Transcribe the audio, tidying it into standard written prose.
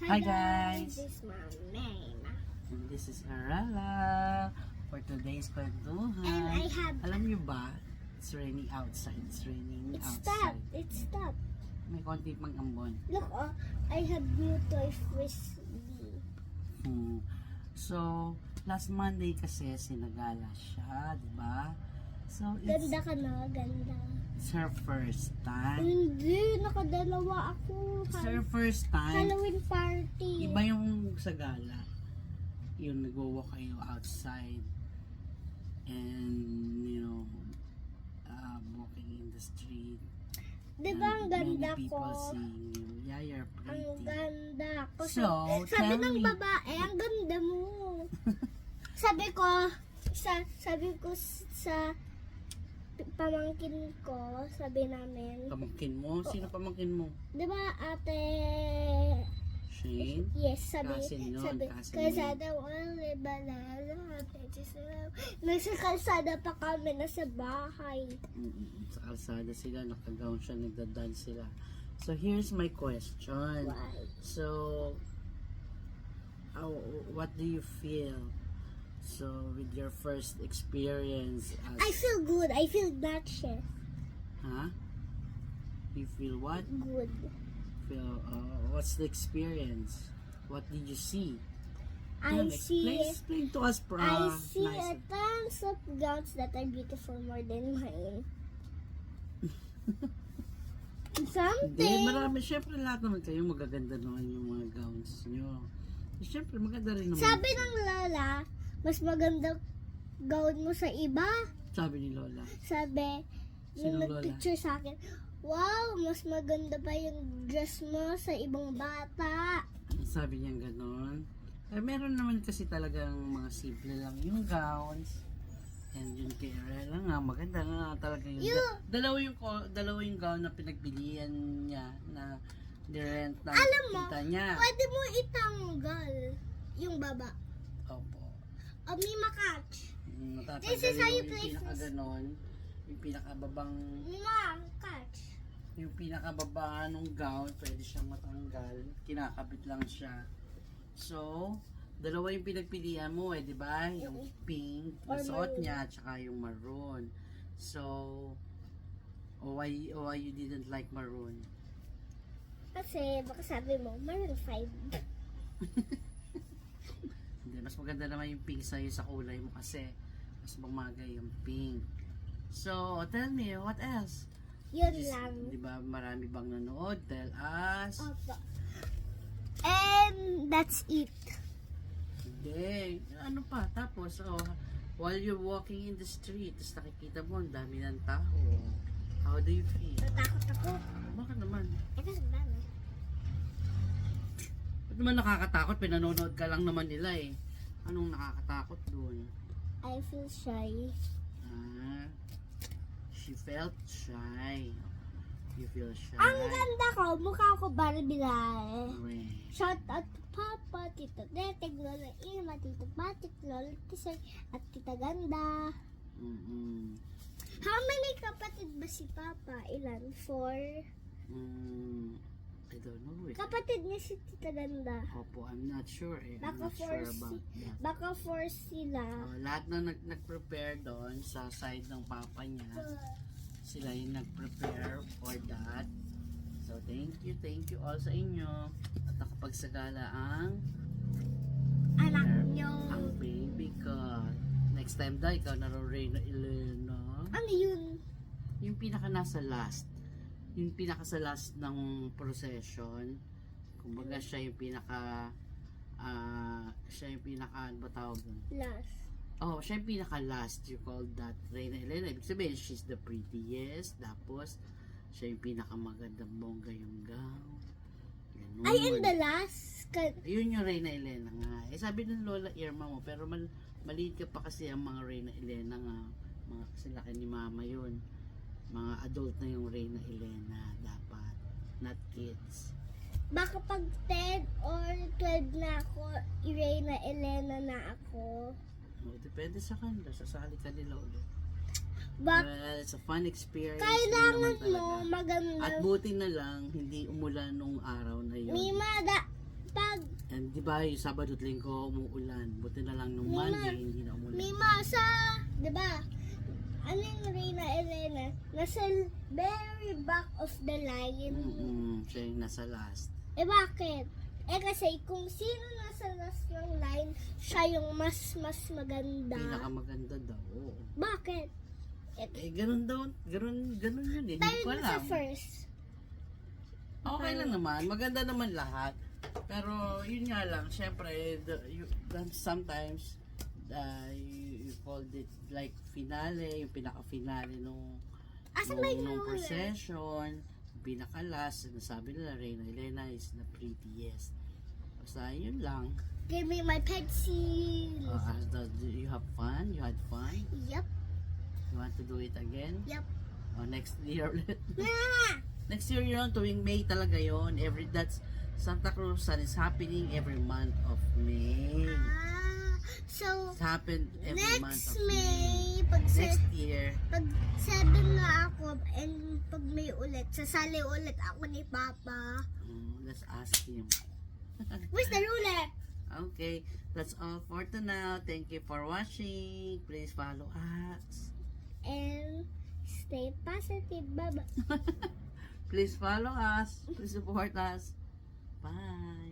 Hi guys! This is my name. And this is Arala for today's kwentuhan. And I have... Alam niyo ba, it's raining outside. It's raining It outside. stopped. It stopped. May konti pang ambon. Look, I have new toy frisbee. So, last Monday kasi sinagala siya, di ba? So, Ganda ka na, ganda. it's her first time. Hindi, nakadalawa ako. It's her first time. Halloween party. Iba yung sa gala. Yung nagwo-walk kayo outside. And, walking in the street. Di ba ang ganda Many ko? people seeing you. Yeah, you're Ang pretty. ganda ko. So, sabi tell ng me. babae, ang ganda mo. sabi ko sa pamangkin ko, sabi namin, Pamangkin mo? Sino pamangkin mo? di ba ate, Shane? yes, sabi, Cousin yun, sabi, cousin kasi daw, nasa kalsada pa kami, nasa bahay. Sa kalsada sila, nakagown siya, nagdadance sila. So, here's my question. Why? So, what do you feel? So, with your first experience as... I feel good, I feel nauseous. Huh? You feel what? Good. What's the experience? What did you see? I see, Explain to us, I see nicely. tons of gowns that are beautiful more than mine. Hindi, Something. marami. Siyempre, lahat naman kayo magaganda naman yung mga gowns nyo. Siyempre, maganda rin naman. Sabi ng lola, mas maganda gown mo sa iba. Sabi ni Lola. Sabi, yung Sinong lola? nag-picture sa akin, wow, mas maganda pa yung dress mo sa ibang bata. Sabi niya gano'n. Eh, meron naman kasi talagang mga simple lang yung gowns. And yun kay Arela nga, maganda nga talaga yung... dalawa yung gown na pinagpilian niya na nirent ng Alam mo, tita niya. pwede mo itanggal yung baba. Opo. O Mima catch. Matatanggalin This is how mo you yung play pinakaganon, yung pinakababang, Mima catch. yung pinakababa ng gown, pwede siyang matanggal. Kinakabit lang siya. So, dalawa yung pinagpilian mo di ba? Yung pink na Or suot maroon. niya, tsaka yung maroon. So, why you didn't like maroon? Kasi baka sabi mo, Maroon 5. Hindi, mas maganda naman yung pink sa'yo sa kulay mo kasi mas bumagay yung pink. So, tell me, what else? Yun lang. Di ba marami bang nanood? Tell us. Opo. And that's it. Hindi. Ano pa? Tapos, while you're walking in the street, tapos nakikita mo, ang dami ng tao. How do you feel? Natakot ako. Bakit naman? Kasi dami. Ba't naman nakakatakot? Pinanonood ka lang naman nila eh. Anong nakakatakot dun? I feel shy. She felt shy. You feel shy. Ang ganda ko, mukha ko Barbie lang. Right. Shout out to Papa, Tito Deteg, Lola Irma, Tito Patik, Lola Tisay, at Tita Ganda. How many kapatid ba si Papa? Ilan? 4? I don't know eh. Kapatid niya si Tita Ganda. Opo, I'm not sure eh. I'm Baka not sure 4 about that. Baka 4 sila. Lahat na nag-prepare doon sa side ng papa niya, sila yung nag-prepare for that. So, thank you all sa inyo. At nakapagsagala ang Anak niyo. ang baby ko. Next time daw, ikaw na Reyna Elena. Ano yun? Yung pinaka nasa last. Yung pinaka sa last ng procession. Kumbaga siya yung pinaka ano ba tawag dun? Last. Oh, siya yung pinaka-last. You call that Reyna Elena. Ibig sabihin, she's the prettiest. Tapos, siya yung pinakamagandang bongga yung gown. Ganun. Ay, in the last? Yun yung Reyna Elena nga. Eh, sabi ng Lola Irma mo, pero maliit ka pa kasi ang mga Reyna Elena nga. Mga kasi laki ni Mama yun. Mga adult na yung Reyna Elena dapat. Not kids. Baka pag 10 or 12 na ako, Irena Elena na ako. Depende sa kanila. Sasali ka nila ulit. Bak Well, it's a fun experience. kailangan Yun naman mo talaga. maganda. At buti na lang, hindi umulan nung araw na yun. Mima, pag di ba yung Sabado at Linggo umuulan. Buti na lang nung Mima, Monday hindi na umulan. Mima, sa, di ba? Ano yung Reyna Elena? Nasa very back of the line. Siya yung nasa last. Eh bakit? Eh kasi kung sino nasa last ng line, siya yung mas maganda. Pinakamaganda daw. Oo. Bakit? Eh, ganun daw. Ganun yun eh. Hindi Tayo ko na sa alam. first. Okay lang naman. Maganda naman lahat. Pero yun nga lang. Siyempre, sometimes, you called it like finale. Yung pinaka-finale nung Asan ba yung nung hula? procession. Yung pinaka-last. Sinasabi nila, Reyna Elena is the prettiest. Basta yun lang. Give me my pencil. You have fun? You had fun? Yup. You want to do it again? Yup. Next year ulit. Ah! Next year yun, tuwing May talaga yun. That's Santa Cruz Sun is happening every month of May. So, It happened every month next of May, pag, Next year, pag 7 na ako, and pag May ulit, sasali ulit ako ni Papa. let's ask him. Where's the ruler? Okay, that's all for now. Thank you for watching. Please follow us. And stay positive. Bye-bye. Please follow us. Please support us. Bye.